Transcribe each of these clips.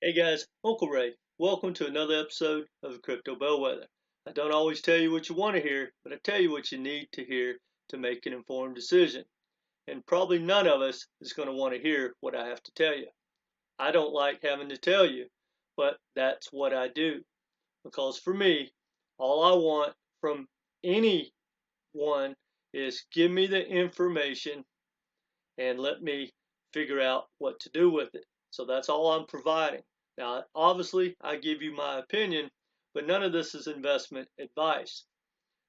Hey guys, Uncle Ray. Welcome to another episode of the Crypto Bellwether. I don't always tell you what you want to hear, but I tell you what you need to hear to make an informed decision. And probably none of us is going to want to hear what I have to tell you. I don't like having to tell you, but that's what I do. Because for me, all I want from anyone is give me the information and let me figure out what to do with it. So that's all I'm providing. Now, obviously, I give you my opinion, but none of this is investment advice.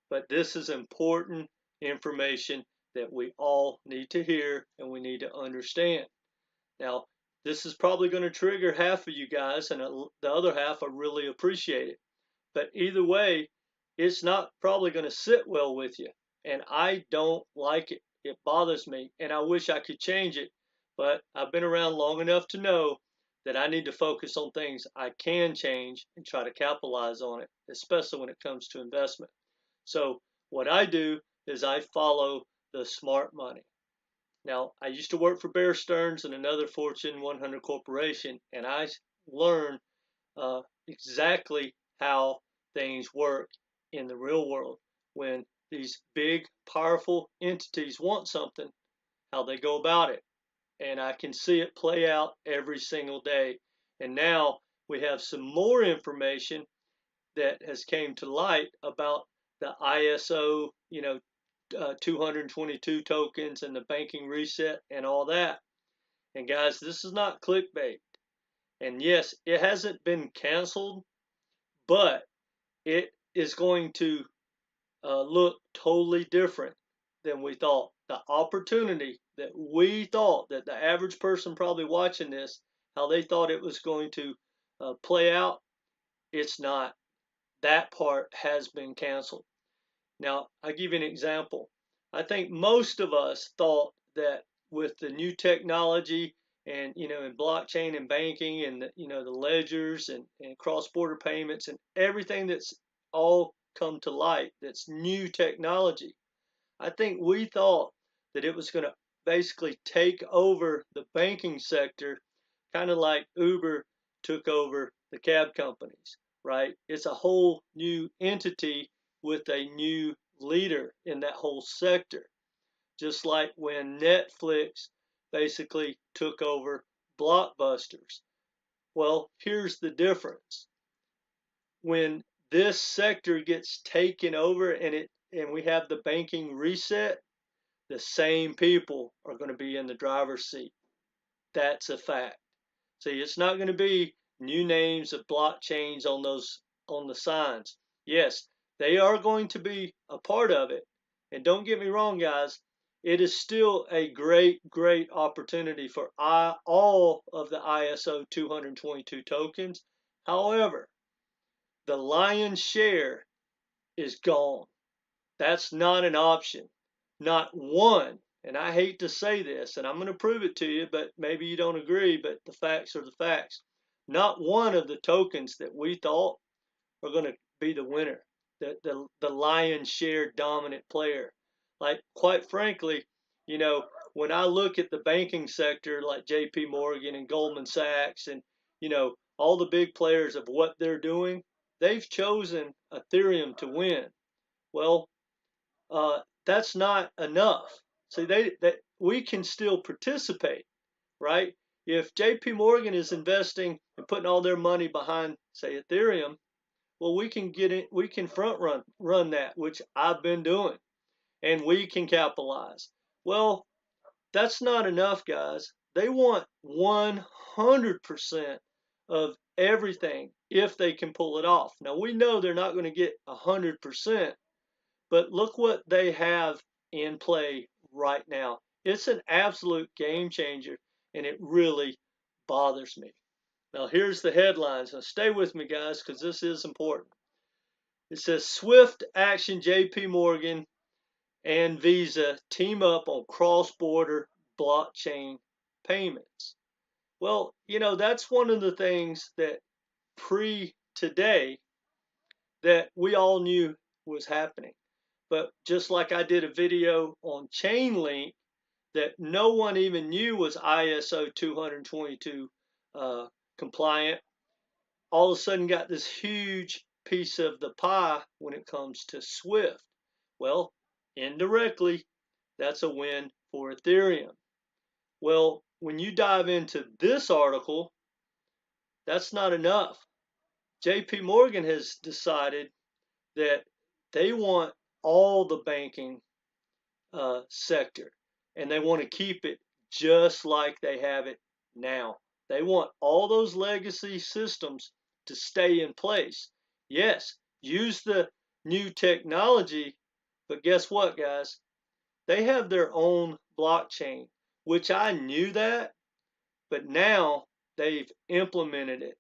But this is important information that we all need to hear and we need to understand. Now, this is probably going to trigger half of you guys, and the other half I really appreciate it. But either way, it's not probably going to sit well with you. And I don't like it. It bothers me. And I wish I could change it. But I've been around long enough to know that I need to focus on things I can change and try to capitalize on it, especially when it comes to investment. So what I do is I follow the smart money. Now, I used to work for Bear Stearns and another Fortune 100 corporation, and I learned exactly how things work in the real world when these big, powerful entities want something, how they go about it. And I can see it play out every single day. And now we have some more information that has came to light about the ISO, 222 tokens and the banking reset and all that. And guys, this is not clickbait. And yes, it hasn't been canceled, but it is going to look totally different than we thought. The opportunity that we thought that the average person probably watching this, how they thought it was going to play out, it's not. That part has been canceled. Now, I'll give you an example. I think most of us thought that with the new technology and in blockchain and banking and the ledgers and cross-border payments and everything that's all come to light that's new technology, I think we thought that it was going to basically take over the banking sector, kind of like Uber took over the cab companies, right? It's a whole new entity with a new leader in that whole sector. Just like when Netflix basically took over Blockbusters. Well, here's the difference. When this sector gets taken over and we have the banking reset, the same people are going to be in the driver's seat. That's a fact. See, it's not going to be new names of blockchains on the signs. Yes, they are going to be a part of it. And don't get me wrong, guys, it is still a great, great opportunity for all of the ISO 222 tokens. However, the lion's share is gone. That's not an option. Not one, and I hate to say this, and I'm going to prove it to you, but maybe you don't agree, but the facts are the facts. Not one of the tokens that we thought are going to be the winner, the lion's share dominant player. Like, quite frankly, when I look at the banking sector like JPMorgan and Goldman Sachs and, all the big players of what they're doing, they've chosen Ethereum to win. Well, that's not enough. See, that we can still participate, right? If JP Morgan is investing and putting all their money behind, say, Ethereum, well, we can get it, we can front run that, which I've been doing, and we can capitalize. Well, that's not enough, guys. They want 100% of everything if they can pull it off. Now, we know they're not going to get 100%, but look what they have in play right now. It's an absolute game changer, and it really bothers me. Now, here's the headlines. Now, stay with me, guys, because this is important. It says Swift Action, JP Morgan, and Visa team up on cross-border blockchain payments. Well, that's one of the things that today that we all knew was happening. But just like I did a video on Chainlink that no one even knew was ISO 20022 Compliant, all of a sudden got this huge piece of the pie when it comes to Swift. Well, indirectly, that's a win for Ethereum. Well, when you dive into this article, that's not enough. JPMorgan has decided that they want all the banking sector, and they want to keep it just like they have it now. They want all those legacy systems to stay in place. Yes, use the new technology, but guess what, guys? They have their own blockchain, which I knew that, but now they've implemented it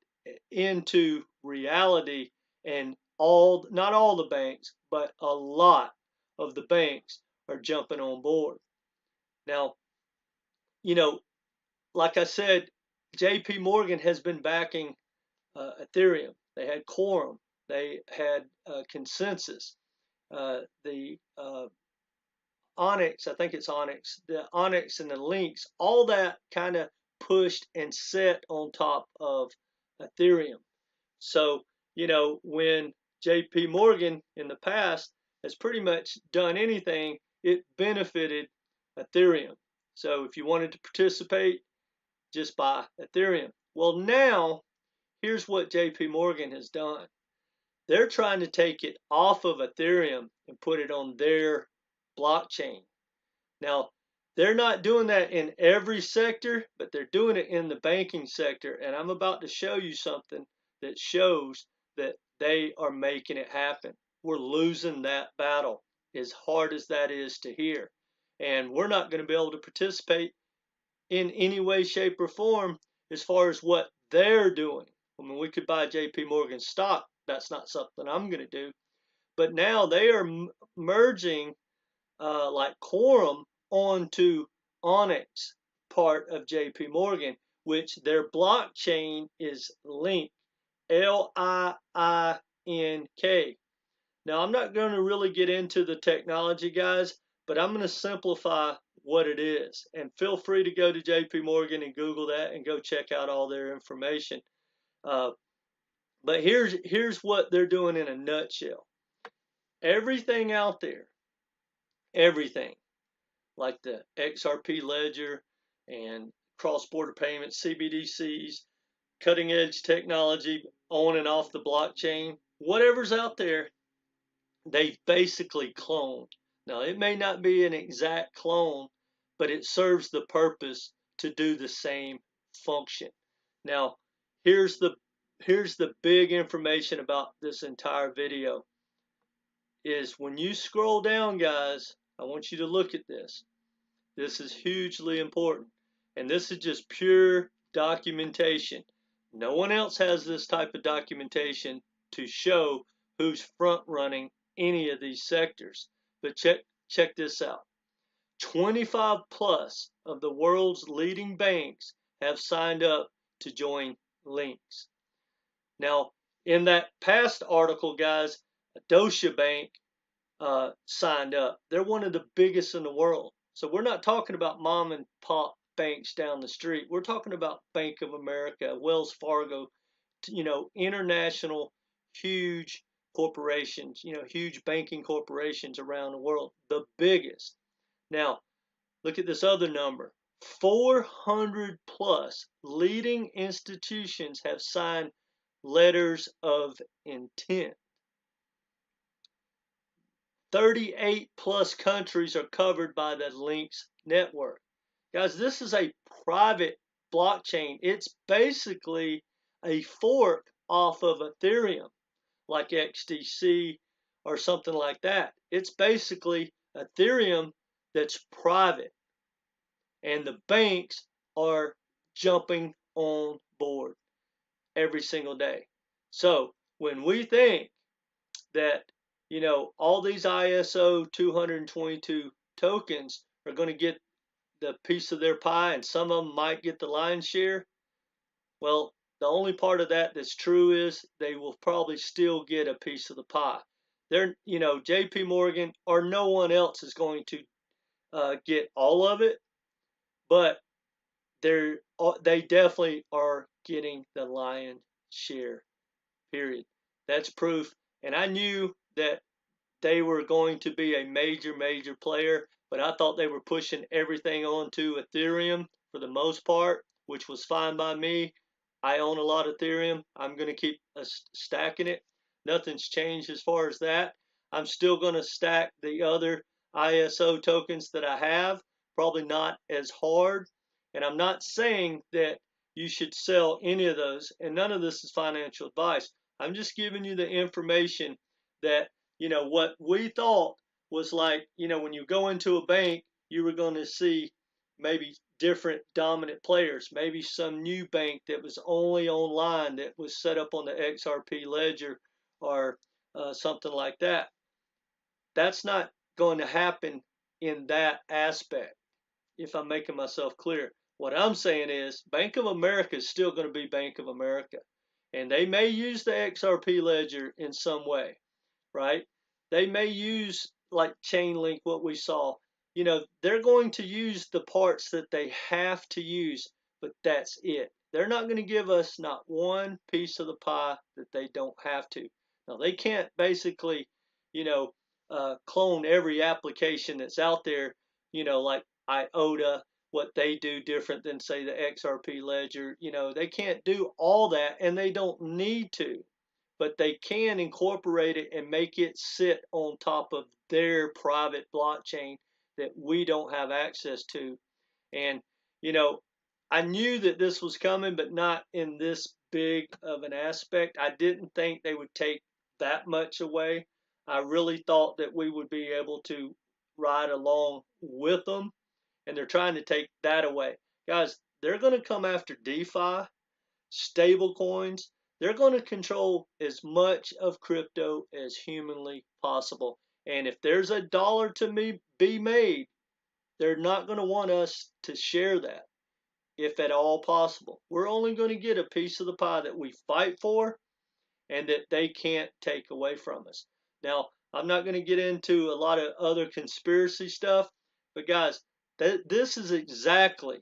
into reality, and not all the banks, but a lot of the banks are jumping on board. Now, like I said, JPMorgan has been backing Ethereum. They had Quorum. They had Consensus. The Onyx, I think it's Onyx. The Onyx and the Lynx, all that kind of pushed and set on top of Ethereum. So, when JPMorgan in the past has pretty much done anything, it benefited Ethereum. So if you wanted to participate, just buy Ethereum. Well, now, here's what JPMorgan has done. They're trying to take it off of Ethereum and put it on their blockchain. Now, they're not doing that in every sector, but they're doing it in the banking sector. And I'm about to show you something that shows that they are making it happen. We're losing that battle, as hard as that is to hear. And we're not going to be able to participate in any way, shape, or form as far as what they're doing. I mean, we could buy JPMorgan stock. That's not something I'm going to do. But now they are merging like Quorum onto Onyx, part of JPMorgan, which their blockchain is Link, Link. Now, I'm not going to really get into the technology, guys, but I'm going to simplify what it is. And feel free to go to JPMorgan and Google that and go check out all their information. But here's what they're doing in a nutshell. Everything out there, everything, like the XRP ledger and cross-border payments, CBDCs, cutting-edge technology on and off the blockchain, whatever's out there, they've basically cloned. Now, it may not be an exact clone, but it serves the purpose to do the same function. Now, here's the big information about this entire video. Is when you scroll down, guys, I want you to look at this. This is hugely important. And this is just pure documentation. No one else has this type of documentation to show who's front running any of these sectors. But check this out. 25 plus of the world's leading banks have signed up to join Links. Now, in that past article, guys, Deutsche Bank signed up. They're one of the biggest in the world. So we're not talking about mom and pop banks down the street. We're talking about Bank of America, Wells Fargo, international, huge corporations, huge banking corporations around the world, the biggest. Now, look at this other number. 400 plus leading institutions have signed letters of intent. 38 plus countries are covered by the Links network. Guys, this is a private blockchain. It's basically a fork off of Ethereum, like XDC or something like that. It's basically Ethereum that's private. And the banks are jumping on board every single day. So when we think that, all these ISO20022 tokens are going to get the piece of their pie and some of them might get the lion's share, well, the only part of that that's true is they will probably still get a piece of the pie. They're, JPMorgan or no one else is going to get all of it, but they definitely are getting the lion's share, period. That's proof. And I knew that they were going to be a major player, but I thought they were pushing everything onto Ethereum for the most part, which was fine by me. I own a lot of Ethereum. I'm going to keep stacking it. Nothing's changed as far as that. I'm still going to stack the other ISO tokens that I have, probably not as hard. And I'm not saying that you should sell any of those, and none of this is financial advice. I'm just giving you the information that, what we thought was like, when you go into a bank, you were going to see maybe different dominant players, maybe some new bank that was only online that was set up on the XRP ledger or something like that. That's not going to happen in that aspect, if I'm making myself clear. What I'm saying is Bank of America is still going to be Bank of America, and they may use the XRP ledger in some way, right? They may use like Chainlink, what we saw. They're going to use the parts that they have to use, but that's it. They're not going to give us not one piece of the pie that they don't have to. Now, they can't basically, clone every application that's out there, like IOTA, what they do different than, say, the XRP ledger. They can't do all that, and they don't need to, but they can incorporate it and make it sit on top of their private blockchain that we don't have access to. And, I knew that this was coming, but not in this big of an aspect. I didn't think they would take that much away. I really thought that we would be able to ride along with them, and they're trying to take that away. Guys, they're going to come after DeFi, stable coins. They're going to control as much of crypto as humanly possible. And if there's a dollar to be made, they're not going to want us to share that, if at all possible. We're only going to get a piece of the pie that we fight for and that they can't take away from us. Now, I'm not going to get into a lot of other conspiracy stuff, but guys, this is exactly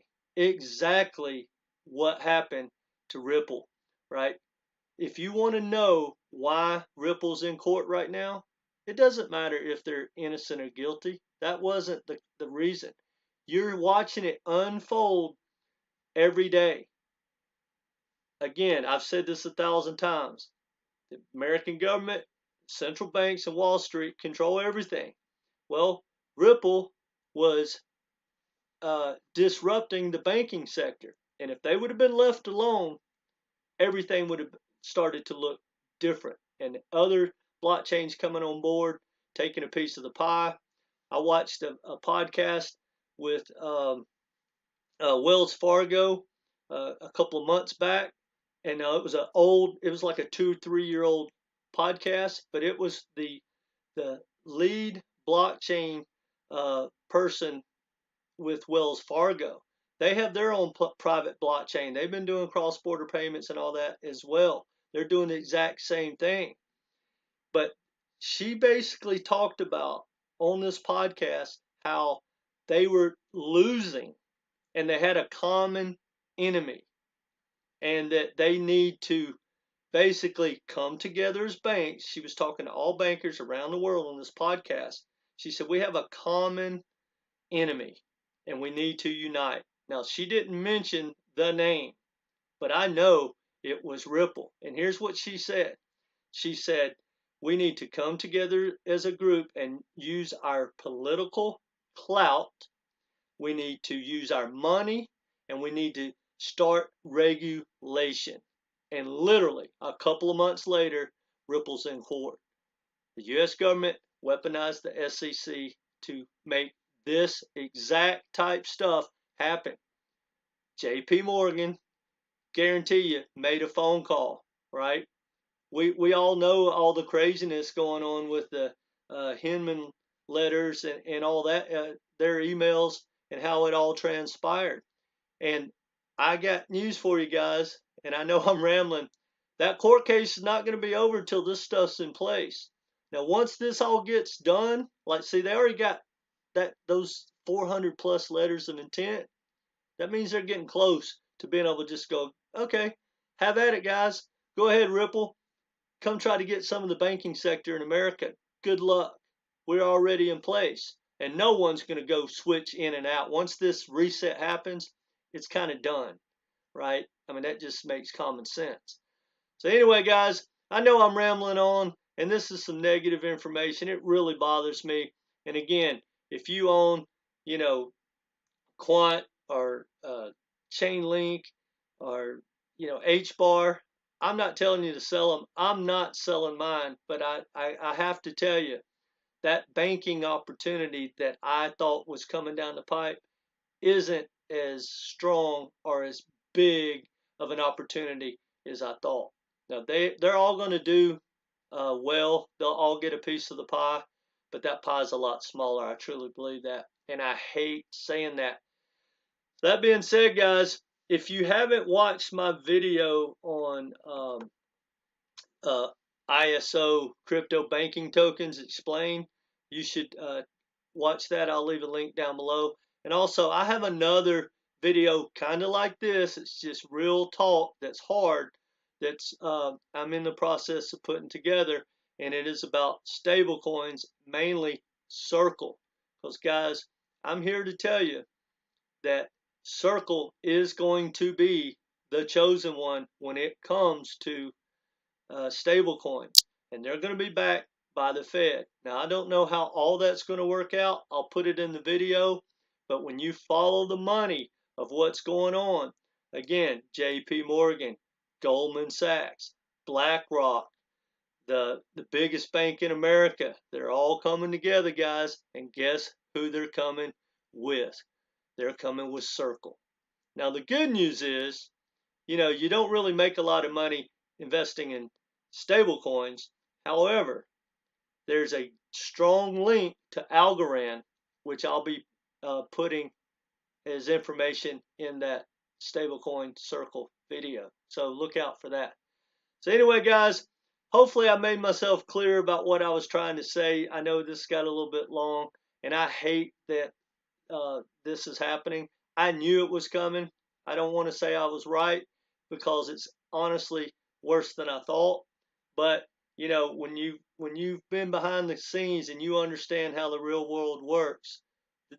what happened to Ripple, right? If you want to know why Ripple's in court right now, it doesn't matter if they're innocent or guilty. That wasn't the reason. You're watching it unfold every day. Again, I've said this 1,000 times. The American government, central banks, and Wall Street control everything. Well, Ripple was disrupting the banking sector. And if they would have been left alone, everything would have started to look different. And other blockchains coming on board, taking a piece of the pie. I watched a podcast with Wells Fargo a couple of months back, and it was like a 2-3 year old podcast, but it was the lead blockchain person with Wells Fargo. They have their own private blockchain. They've been doing cross-border payments and all that as well. They're doing the exact same thing. But she basically talked about on this podcast how they were losing and they had a common enemy, and that they need to basically come together as banks. She was talking to all bankers around the world on this podcast. She said, we have a common enemy and we need to unite. Now, she didn't mention the name, but I know it was Ripple. And here's what she said. She said, we need to come together as a group and use our political clout. We need to use our money, and we need to start regulation. And literally, a couple of months later, Ripple's in court. The U.S. government weaponized the SEC to make this exact type stuff happen. JPMorgan, guarantee you, made a phone call, right? We all know all the craziness going on with the Hinman letters and all that, their emails, and how it all transpired. And I got news for you guys, and I know I'm rambling. That court case is not going to be over until this stuff's in place. Now, once this all gets done, like, see, they already got those 400 plus letters of intent. That means they're getting close to being able to just go, okay, have at it, guys. Go ahead, Ripple. Come try to get some of the banking sector in America. Good luck. We're already in place, and no one's going to go switch in and out. Once this reset happens, it's kind of done, right? I mean, that just makes common sense. So anyway, guys, I know I'm rambling on, and this is some negative information. It really bothers me. And again, if you own, you know, Quant or Chainlink or Hbar, I'm not telling you to sell them. I'm not selling mine, but I have to tell you that banking opportunity that I thought was coming down the pipe isn't as strong or as big of an opportunity as I thought. Now they're all going to do well. They'll all get a piece of the pie, but that pie is a lot smaller. I truly believe that, and I hate saying that. That being said, guys, if you haven't watched my video on uh, ISO crypto banking tokens explained, you should watch that. I'll leave a link down below. And also, I have another video kind of like this. It's just real talk that's hard. That's I'm in the process of putting together, and it is about stable coins, mainly Circle. Because guys, I'm here to tell you that Circle is going to be the chosen one when it comes to stable coins, and they're going to be backed by the Fed. Now, I don't know how all that's going to work out. I'll put it in the video, but when you follow the money of what's going on, again, JPMorgan, Goldman Sachs, BlackRock, the biggest bank in America, they're all coming together, guys, and guess who they're coming with? They're coming with Circle. Now, the good news is, you don't really make a lot of money investing in stable coins. However, there's a strong link to Algorand, which I'll be putting as information in that stablecoin Circle video. So look out for that. So anyway, guys, hopefully I made myself clear about what I was trying to say. I know this got a little bit long, and I hate that this is happening. I knew it was coming. I don't want to say I was right because it's honestly worse than I thought. But when you've been behind the scenes and you understand how the real world works,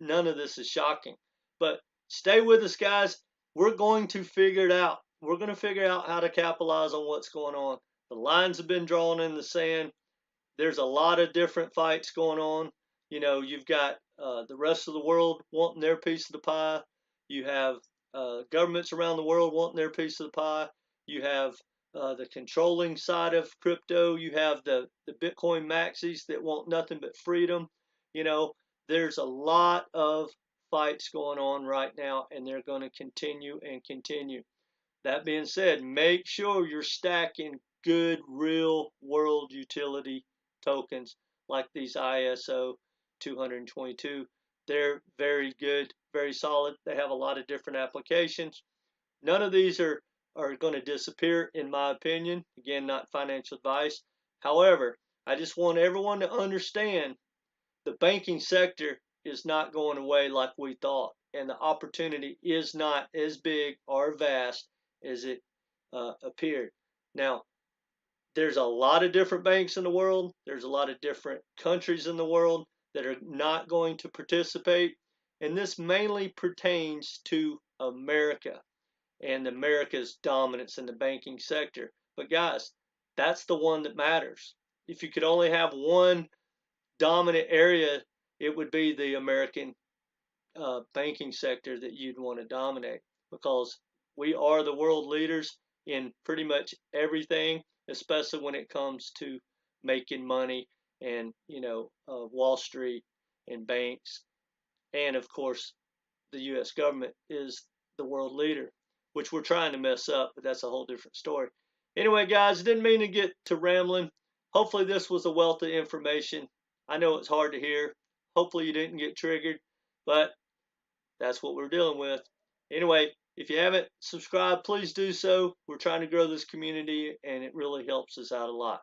none of this is shocking. But stay with us, guys. We're going to figure it out. We're going to figure out how to capitalize on what's going on. The lines have been drawn in the sand. There's a lot of different fights going on. You've got the rest of the world wanting their piece of the pie. You have governments around the world wanting their piece of the pie. You have the controlling side of crypto. You have the Bitcoin maxis that want nothing but freedom. There's a lot of fights going on right now, and they're going to continue and continue. That being said, make sure you're stacking good real world utility tokens like these ISO20022. They're very good, very solid. They have a lot of different applications. None of these are going to disappear, in my opinion. Again, not financial advice. However, I just want everyone to understand the banking sector is not going away like we thought, and the opportunity is not as big or vast as it appeared. Now, there's a lot of different banks in the world. There's a lot of different countries in the world that are not going to participate. And this mainly pertains to America and America's dominance in the banking sector. But guys, that's the one that matters. If you could only have one dominant area, it would be the American banking sector that you'd want to dominate, because we are the world leaders in pretty much everything, especially when it comes to making money and Wall Street and banks, and of course the U.S. government is the world leader, which we're trying to mess up, but that's a whole different story. Anyway, guys, didn't mean to get to rambling. Hopefully this was a wealth of information. I know it's hard to hear. Hopefully you didn't get triggered, but that's what we're dealing with. Anyway, if you haven't subscribed, please do so. We're trying to grow this community, and it really helps us out a lot.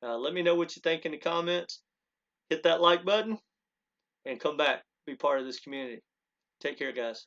Let me know what you think in the comments. Hit that like button and come back. Be part of this community. Take care, guys.